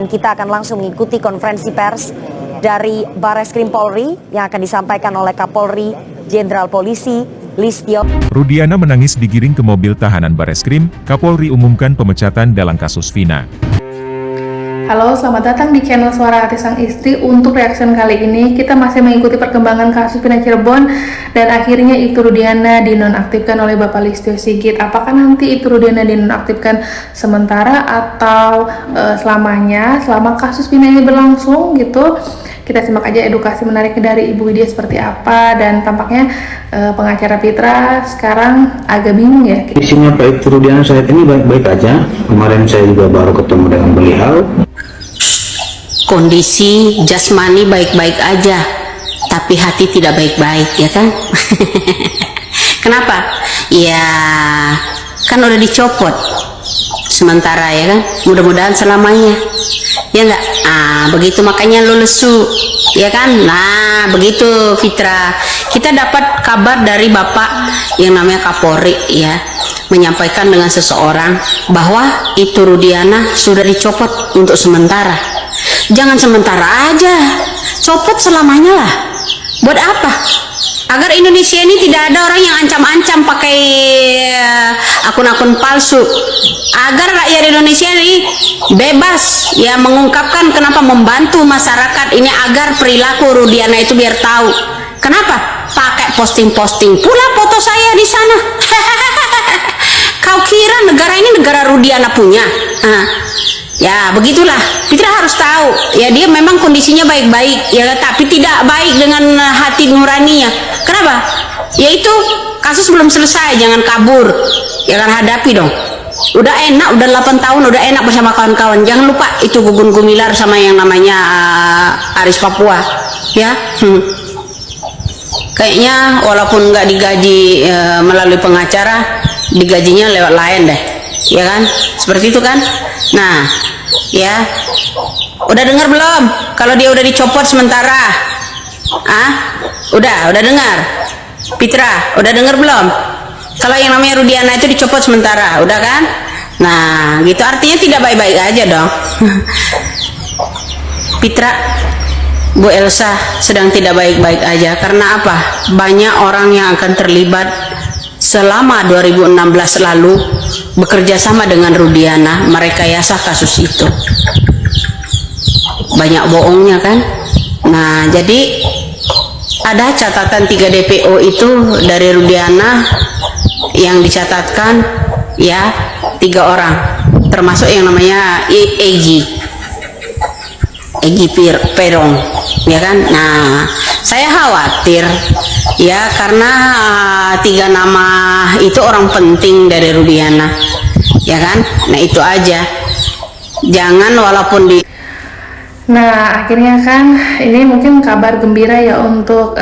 Kita akan langsung mengikuti konferensi pers dari Bareskrim Polri yang akan disampaikan oleh Kapolri Jenderal Polisi Listio. Rudiana menangis digiring ke mobil tahanan Bareskrim, Kapolri umumkan pemecatan dalam kasus Vina. Halo, selamat datang di channel Suara Hati Sang Istri. Untuk reaction kali ini, kita masih mengikuti perkembangan kasus Vina Cirebon dan akhirnya Itu Rudiana dinonaktifkan oleh Bapak Listio Sigit. Apakah nanti Itu Rudiana dinonaktifkan sementara atau selamanya, selama kasus Vina ini berlangsung gitu? Kita simak aja edukasi menarik dari Ibu Widya seperti apa, dan tampaknya pengacara Fitra sekarang agak bingung ya. Isinya Pak Itu Rudiana saat ini baik-baik aja. Kemarin saya juga baru ketemu dengan beliau. Kondisi jasmani baik-baik aja, tapi hati tidak baik-baik, ya kan? Kenapa? Ya, kan udah dicopot sementara, ya kan? Mudah-mudahan selamanya, ya enggak? Begitu makanya lu lesu, ya kan? Nah, begitu Fitra. Kita dapat kabar dari Bapak yang namanya Kapolri, ya, menyampaikan dengan seseorang bahwa Itu Rudiana sudah dicopot untuk sementara. Jangan sementara aja, copot selamanya lah. Buat apa? Agar Indonesia ini tidak ada orang yang ancam-ancam pakai akun-akun palsu. Agar rakyat Indonesia ini bebas ya mengungkapkan kenapa membantu masyarakat ini, agar perilaku Rudiana itu biar tahu. Kenapa? Pakai posting-posting pula foto saya di sana. Kau kira negara ini negara Rudiana punya? Ya begitulah, Fitra harus tahu ya, dia memang kondisinya baik-baik ya, tapi tidak baik dengan hati nuraninya. Kenapa? Yaitu kasus belum selesai, jangan kabur, ya kan, hadapi dong. Udah enak, udah 8 tahun, udah enak bersama kawan-kawan. Jangan lupa itu Gugun Gumilar sama yang namanya Aris Papua, ya. Kayaknya walaupun nggak digaji melalui pengacara, digajinya lewat lain deh, ya kan? Seperti itu kan? Nah, ya, udah dengar belum? Kalau dia udah dicopot sementara, udah dengar? Fitra, udah dengar belum? Kalau yang namanya Rudiana itu dicopot sementara, udah kan? Nah, gitu artinya tidak baik-baik aja dong. Fitra, Bu Elsa sedang tidak baik-baik aja. Karena apa? Banyak orang yang akan terlibat selama 2016 lalu bekerja sama dengan Rudiana merekayasa kasus itu. Banyak bohongnya kan. Nah, jadi ada catatan 3 DPO itu dari Rudiana yang dicatatkan ya 3 orang, termasuk yang namanya Egy Perong, ya kan. Nah, saya khawatir ya, karena 3 nama itu orang penting dari Rudiana, ya kan. Nah, itu aja, jangan walaupun di. Nah, akhirnya kan ini mungkin kabar gembira ya untuk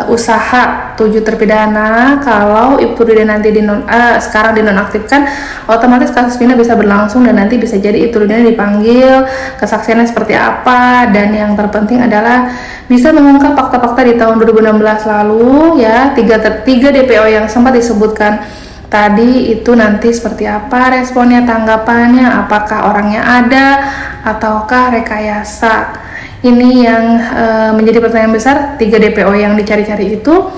usaha 7 terpidana. Kalau Itu Rudiana nanti sekarang dinonaktifkan, otomatis kasus Vina bisa berlangsung dan nanti bisa jadi Itu Rudiana dipanggil, kesaksiannya seperti apa, dan yang terpenting adalah bisa mengungkap fakta-fakta di tahun 2016 lalu ya. 3 DPO yang sempat disebutkan tadi itu nanti seperti apa responnya, tanggapannya, apakah orangnya ada ataukah rekayasa. Ini yang menjadi pertanyaan besar. 3 DPO yang dicari-cari itu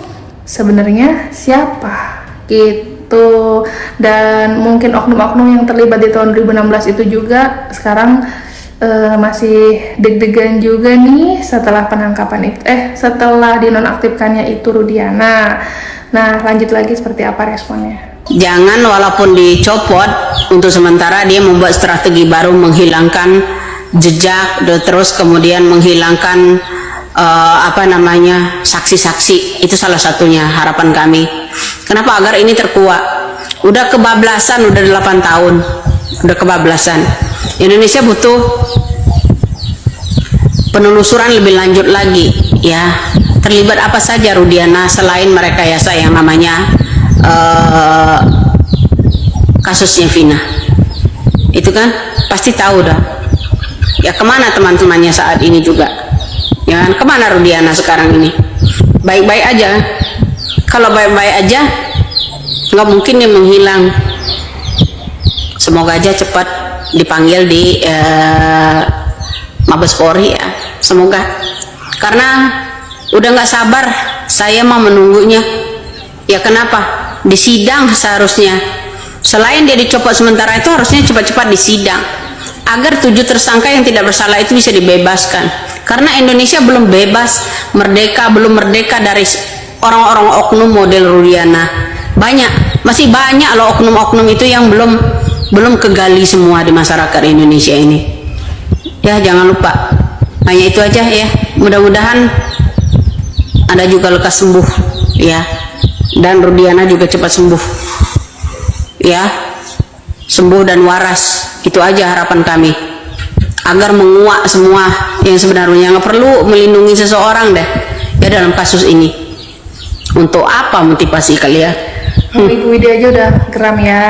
sebenarnya siapa gitu, dan mungkin oknum-oknum yang terlibat di tahun 2016 itu juga sekarang masih deg-degan juga nih setelah penangkapan itu, setelah dinonaktifkannya Itu Rudiana. Nah, lanjut lagi seperti apa responnya. Jangan walaupun dicopot untuk sementara dia membuat strategi baru menghilangkan jejak, terus kemudian menghilangkan saksi-saksi. Itu salah satunya harapan kami. Kenapa? Agar ini terkuak. Udah kebablasan, udah 8 tahun, udah kebablasan. Indonesia butuh penelusuran lebih lanjut lagi ya. Terlibat apa saja Rudiana selain merekayasa yang namanya kasusnya Vina itu kan, pasti tahu dah ya kemana teman-temannya saat ini juga, ya kan. Kemana Rudiana sekarang ini? Baik-baik aja. Kalau baik-baik aja nggak mungkin dia menghilang. Semoga aja cepat dipanggil di Mabes Polri ya, semoga. Karena udah nggak sabar saya mau menunggunya. Ya kenapa? Di sidang seharusnya. Selain dia dicopot sementara itu harusnya cepat-cepat di sidang agar 7 tersangka yang tidak bersalah itu bisa dibebaskan. Karena Indonesia belum bebas, merdeka, belum merdeka dari orang-orang oknum model Rudiana. Masih banyak loh oknum-oknum itu yang belum kegali semua di masyarakat Indonesia ini. Ya jangan lupa. Hanya itu aja ya. Mudah-mudahan Anda juga lekas sembuh ya. Dan Rudiana juga cepat sembuh. Ya. Sembuh dan waras. Itu aja harapan kami. Agar menguak semua yang sebenarnya. Nggak perlu melindungi seseorang deh ya dalam kasus ini. Untuk apa motivasi kalian? Ibu Widya aja udah geram ya.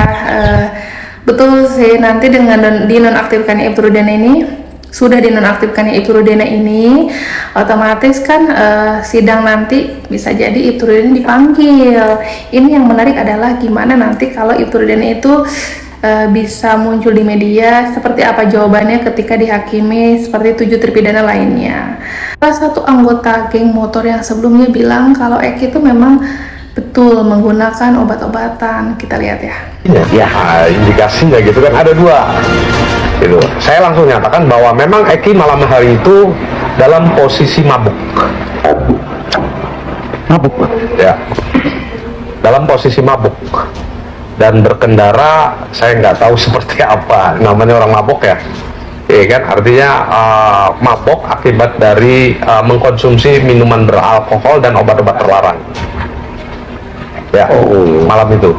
Betul sih, nanti dengan dinonaktifkannya Ibu Rudiana ini, sudah dinonaktifkannya Ibu Rudiana ini, otomatis kan sidang nanti bisa jadi Ibu Rudiana dipanggil. Ini yang menarik adalah gimana nanti kalau Ibu Rudiana itu bisa muncul di media, seperti apa jawabannya ketika dihakimi seperti 7 terpidana lainnya. Salah satu anggota geng motor yang sebelumnya bilang kalau Eki itu memang betul menggunakan obat-obatan. Kita lihat ya. Ya, indikasinya gitu kan ada 2. Gitu. Saya langsung nyatakan bahwa memang Eki malam hari itu dalam posisi mabuk. Mabuk? Ya. Dalam posisi mabuk. Dan berkendara, saya nggak tahu seperti apa. Namanya orang mabuk ya. Iya kan, artinya mabuk akibat dari mengkonsumsi minuman beralkohol dan obat-obat terlarang. Ya, malam itu.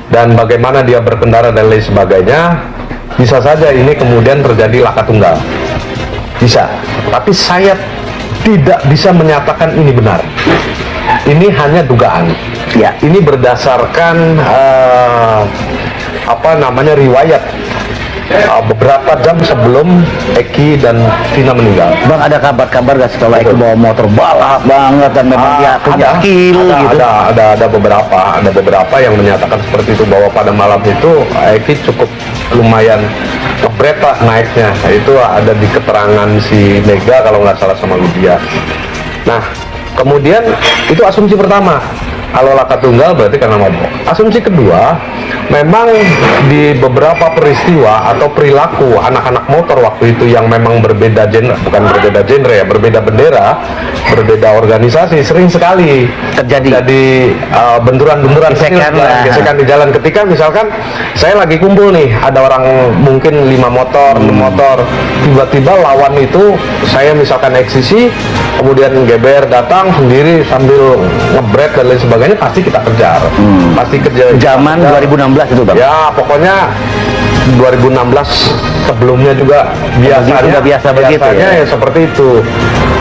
Dan bagaimana dia berkendara dan lain sebagainya, bisa saja ini kemudian terjadi laka tunggal. Bisa. Tapi saya tidak bisa menyatakan ini benar. Ini hanya dugaan. Ya, ini berdasarkan riwayat beberapa jam sebelum Eki dan Vina meninggal. Bang, ada kabar-kabar gak sih kalau Eki bawa motor balap banget dan memang dia punya skill gitu? Ada beberapa yang menyatakan seperti itu, bahwa pada malam itu Eki cukup lumayan ngebret lah naiknya. Itu ada di keterangan si Mega kalau nggak salah sama Lydia. Nah, kemudian itu asumsi pertama. Kalau laka tunggal berarti karena mabuk. Asumsi kedua, memang di beberapa peristiwa atau perilaku anak-anak motor waktu itu yang memang berbeda genre, bukan berbeda genre ya, berbeda bendera, berbeda organisasi, sering sekali terjadi benturan-benturan, gesekan di jalan. Ketika misalkan saya lagi kumpul nih, ada orang mungkin 5 motor, 6 motor, tiba-tiba lawan itu saya misalkan eksisi, kemudian GBR datang sendiri sambil ngebret dan lain sebagainya, pasti kita kejar. Pasti kejar. Zaman 2016 itu, Bang. Ya, pokoknya 2016 sebelumnya juga biasanya begitu ya seperti itu.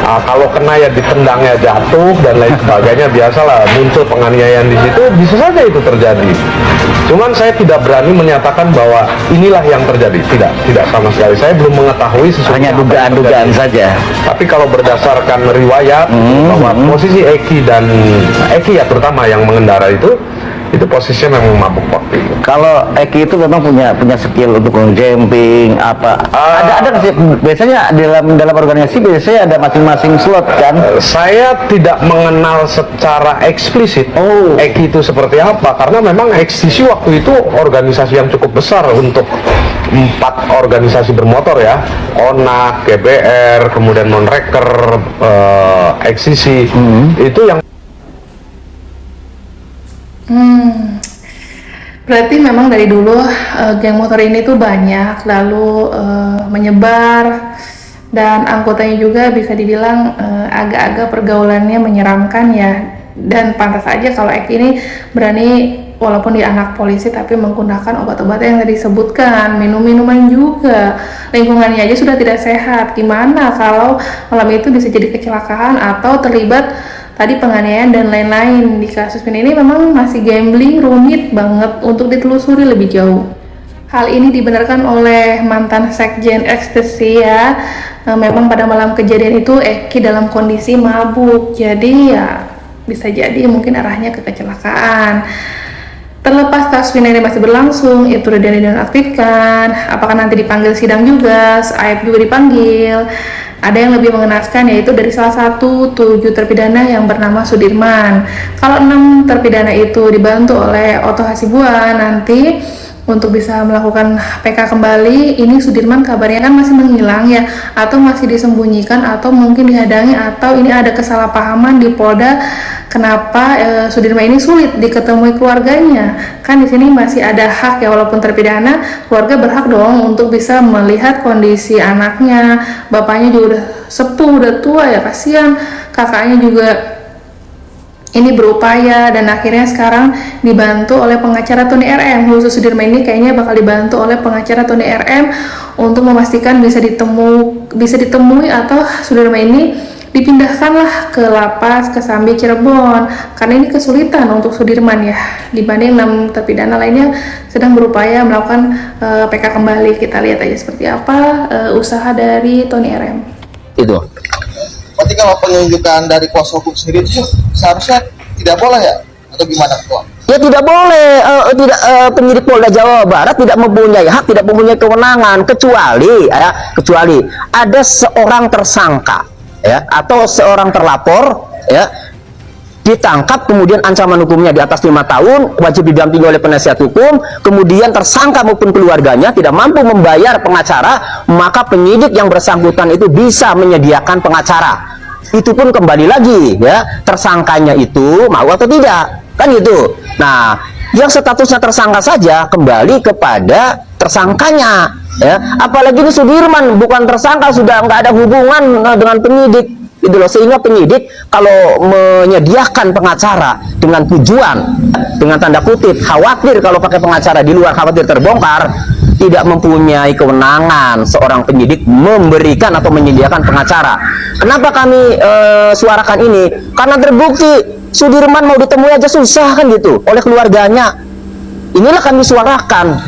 Kalau kena ya ditendangnya jatuh dan lain sebagainya, biasalah muncul penganiayaan di situ, bisa saja itu terjadi. Cuman saya tidak berani menyatakan bahwa inilah yang terjadi. Tidak sama sekali. Saya belum mengetahui hanya dugaan-dugaan saja. Tapi kalau berdasarkan riwayat bahwa posisi Eki ya terutama yang mengendara itu posisinya memang mabuk waktu itu. Kalau Eki itu memang punya skill untuk jumping apa? Ada nggak sih? Biasanya dalam organisasi biasanya ada masing-masing slot kan? Saya tidak mengenal secara eksplisit Eki itu seperti apa, karena memang eksisi waktu itu organisasi yang cukup besar untuk 4 organisasi bermotor ya, ONAK, GBR, kemudian Monreker, eksisi itu yang Berarti memang dari dulu geng motor ini tuh banyak, lalu menyebar, dan anggotanya juga bisa dibilang agak-agak pergaulannya menyeramkan ya. Dan pantas aja kalau Eki ini berani walaupun dia anak polisi tapi menggunakan obat-obatan yang tadi disebutkan, minum-minuman juga. Lingkungannya aja sudah tidak sehat. Gimana kalau malam itu bisa jadi kecelakaan atau terlibat tadi penganiayaan dan lain-lain. Di kasus ini memang masih gambling, rumit banget untuk ditelusuri lebih jauh. Hal ini dibenarkan oleh mantan sekjen ekstasi ya. Memang pada malam kejadian itu Eki dalam kondisi mabuk, jadi ya bisa jadi mungkin arahnya ke kecelakaan. Terlepas kasus pindah ini masih berlangsung, Ibtu Rudiana dinonaktifkan, apakah nanti dipanggil sidang juga, Aib juga dipanggil. Ada yang lebih mengenaskan, yaitu dari salah satu 7 terpidana yang bernama Sudirman. Kalau 6 terpidana itu dibantu oleh Oto Hasibuan, nanti untuk bisa melakukan PK kembali, ini Sudirman kabarnya kan masih menghilang ya, atau masih disembunyikan, atau mungkin dihadangi, atau ini ada kesalahpahaman di Polda kenapa Sudirman ini sulit diketemui keluarganya. Kan di sini masih ada hak ya, walaupun terpidana, keluarga berhak dong untuk bisa melihat kondisi anaknya. Bapaknya juga udah sepuh, udah tua ya, kasihan. Kakaknya juga ini berupaya, dan akhirnya sekarang dibantu oleh pengacara Tony RM. Khusus Sudirman ini kayaknya bakal dibantu oleh pengacara Tony RM untuk memastikan bisa ditemui atau Sudirman ini dipindahkanlah ke lapas Kesambi Cirebon, karena ini kesulitan untuk Sudirman ya, dibanding 6 terpidana lainnya sedang berupaya melakukan PK kembali. Kita lihat aja seperti apa usaha dari Tony RM. Itu. Berarti kalau penunjukan dari kuasa hukum sendiri itu seharusnya tidak boleh ya, atau gimana Ketua? Ya tidak boleh, penyidik Polda Jawa Barat tidak mempunyai hak, tidak mempunyai kewenangan, kecuali ada seorang tersangka ya, atau seorang terlapor ya, ditangkap, kemudian ancaman hukumnya di atas 5 tahun, wajib didampingi oleh penasihat hukum, kemudian tersangka maupun keluarganya tidak mampu membayar pengacara, maka penyidik yang bersangkutan itu bisa menyediakan pengacara. Itu pun kembali lagi ya, tersangkanya itu mau atau tidak, kan gitu. Nah, yang statusnya tersangka saja kembali kepada tersangkanya ya, apalagi ini Sudirman bukan tersangka, sudah nggak ada hubungan dengan penyidik itu loh, sehingga penyidik kalau menyediakan pengacara dengan tujuan, dengan tanda kutip khawatir kalau pakai pengacara di luar khawatir terbongkar, tidak mempunyai kewenangan seorang penyidik memberikan atau menyediakan pengacara. Kenapa kami suarakan ini? Karena terbukti Sudirman mau ditemui aja susah kan gitu oleh keluarganya. Inilah kami suarakan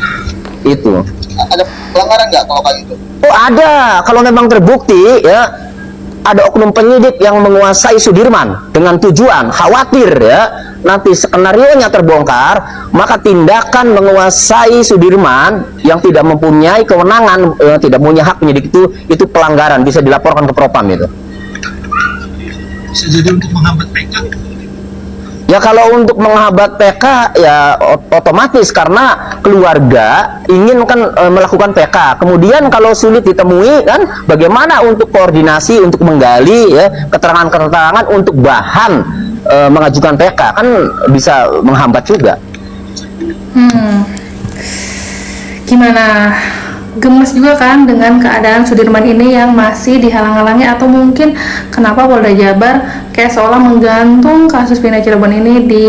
itu. Ada pelanggaran nggak kalau kayak gitu? Oh ada, kalau memang terbukti ya, ada oknum penyidik yang menguasai Sudirman dengan tujuan khawatir ya nanti skenario-nya terbongkar, maka tindakan menguasai Sudirman yang tidak mempunyai kewenangan, tidak punya hak penyidik itu pelanggaran, bisa dilaporkan ke Propam itu. Bisa jadi untuk menghambat PK? Ya kalau untuk menghambat PK ya otomatis, karena keluarga ingin kan melakukan PK. Kemudian kalau sulit ditemui kan, bagaimana untuk koordinasi, untuk menggali ya keterangan-keterangan untuk bahan mengajukan PK, kan bisa menghambat juga. Gimana? Gemes juga kan dengan keadaan Sudirman ini yang masih dihalang-halangi, atau mungkin kenapa Polda Jabar kayak seolah menggantung kasus pindah Cirebon ini di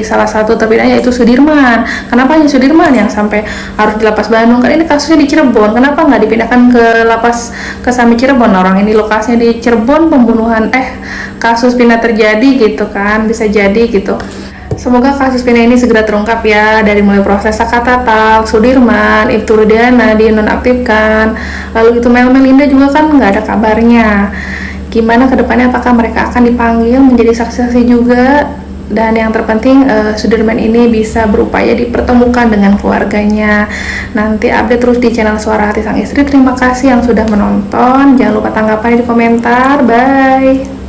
salah satu terpidana, yaitu Sudirman. Kenapa hanya Sudirman yang sampai harus di lapas Bandung? Kan ini kasusnya di Cirebon, kenapa nggak dipindahkan ke lapas Kesambi Cirebon? Orang ini lokasinya di Cirebon, pembunuhan kasus pindah terjadi gitu kan, bisa jadi gitu. Semoga kasus pindah ini segera terungkap ya, dari mulai proses Sakatatal, Sudirman, Ibtu Rudiana dinonaktifkan, lalu itu Mel Melinda juga kan nggak ada kabarnya. Gimana kedepannya, apakah mereka akan dipanggil menjadi saksi-saksi juga? Dan yang terpenting Sudirman ini bisa berupaya dipertemukan dengan keluarganya. Nanti update terus di channel Suara Hati Sang Istri. Terima kasih yang sudah menonton, jangan lupa tanggapan di komentar, bye.